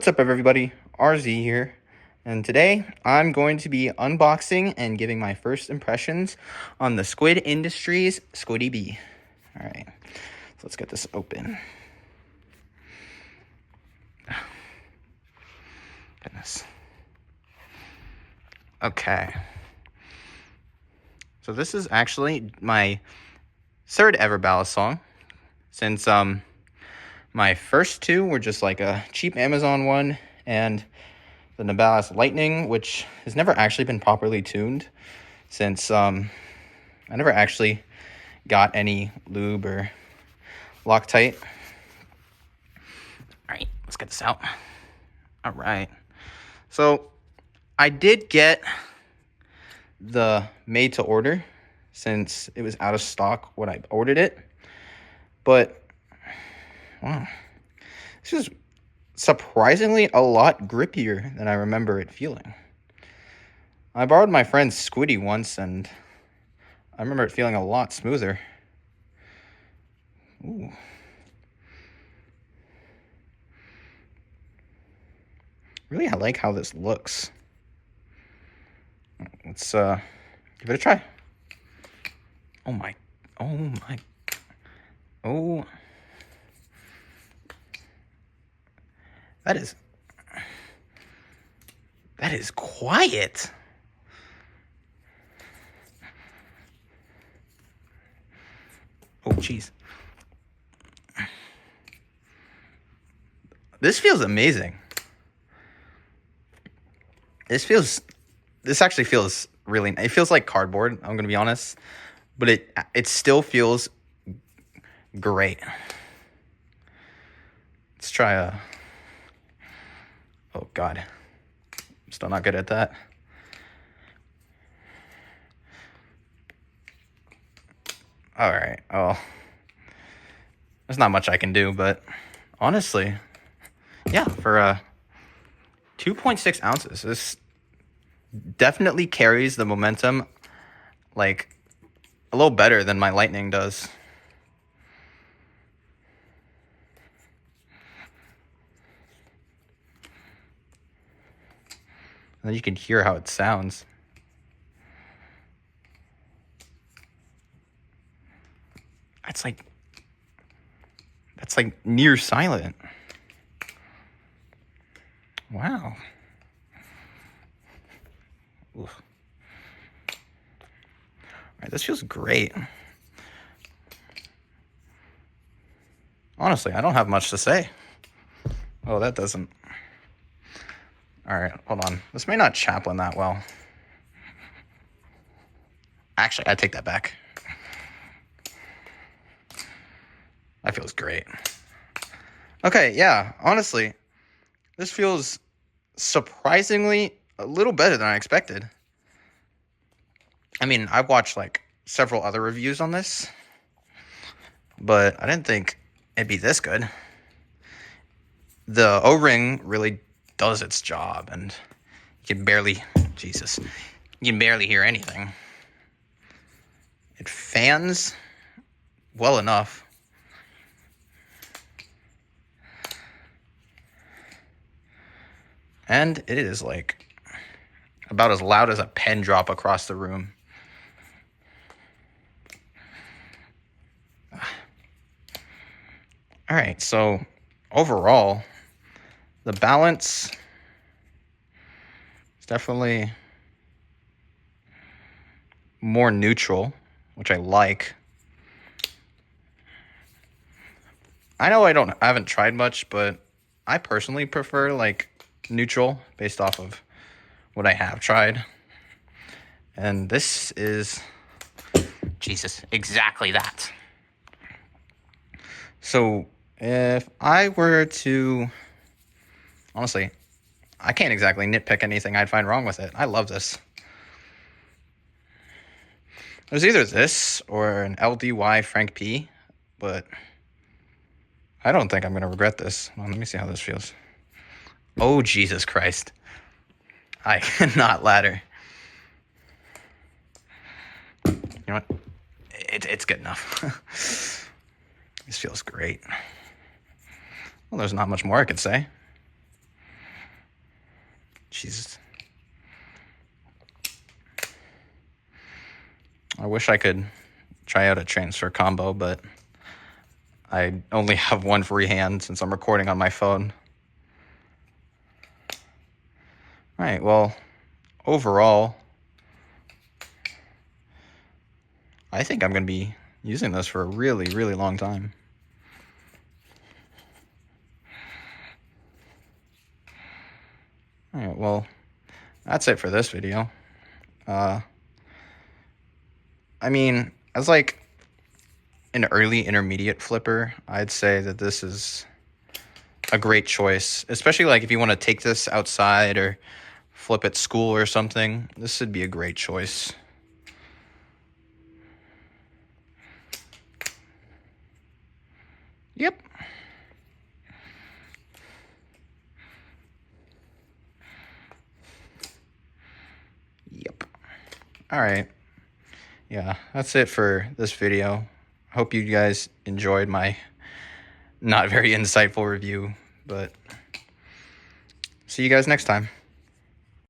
What's up, everybody? RZ here, and today I'm going to be unboxing and giving my first impressions on the Squid Industries Squiddy B. Alright, so let's get this open. Goodness. Okay. So this is actually my third ever Balisong, since my first two were just like a cheap Amazon one and the Nabalis Lightning, which has never actually been properly tuned since I never actually got any lube or Loctite. All right, let's get this out. All right. So I did get the made to order since it was out of stock when I ordered it. But wow, this is surprisingly a lot grippier than I remember it feeling. I borrowed my friend's Squiddy once, and I remember it feeling a lot smoother. Ooh. Really, I like how this looks. Let's give it a try. Oh my. Oh. That is quiet. Oh, jeez. This feels amazing. This actually feels really, it feels like cardboard, I'm going to be honest, but it still feels great. Let's try oh God, I'm still not good at that. All right, oh, there's not much I can do, but honestly, yeah, for 2.6 ounces, this definitely carries the momentum like a little better than my Lightning does. And then you can hear how it sounds. That's like near silent. Wow. Oof. All right, this feels great. Honestly, I don't have much to say. Oh, that doesn't. All right, hold on. This may not chaplain that well. Actually, I take that back. That feels great. Okay, yeah, honestly, this feels surprisingly a little better than I expected. I mean, I've watched like several other reviews on this, but I didn't think it'd be this good. The O-ring really does its job, and you can barely, Jesus, you can barely hear anything. It fans well enough. And it is like about as loud as a pen drop across the room. All right, so overall, the balance is definitely more neutral, which I like. I know I haven't tried much, but I personally prefer like neutral based off of what I have tried. And this is, Jesus, exactly that. So if I were to, honestly, I can't exactly nitpick anything I'd find wrong with it. I love this. There's either this or an LDY Frank P, but I don't think I'm going to regret this. Well, let me see how this feels. Oh, Jesus Christ. I cannot ladder. You know what? It's good enough. This feels great. Well, there's not much more I could say. Jeez. I wish I could try out a transfer combo, but I only have one free hand since I'm recording on my phone. All right, well, overall, I think I'm going to be using this for a really, really long time. All right, well, that's it for this video. I mean, as like an early intermediate flipper, I'd say that this is a great choice, especially like if you want to take this outside or flip at school or something. This would be a great choice. Yep. Yep. All right. Yeah, that's it for this video. Hope you guys enjoyed my not very insightful review, but see you guys next time.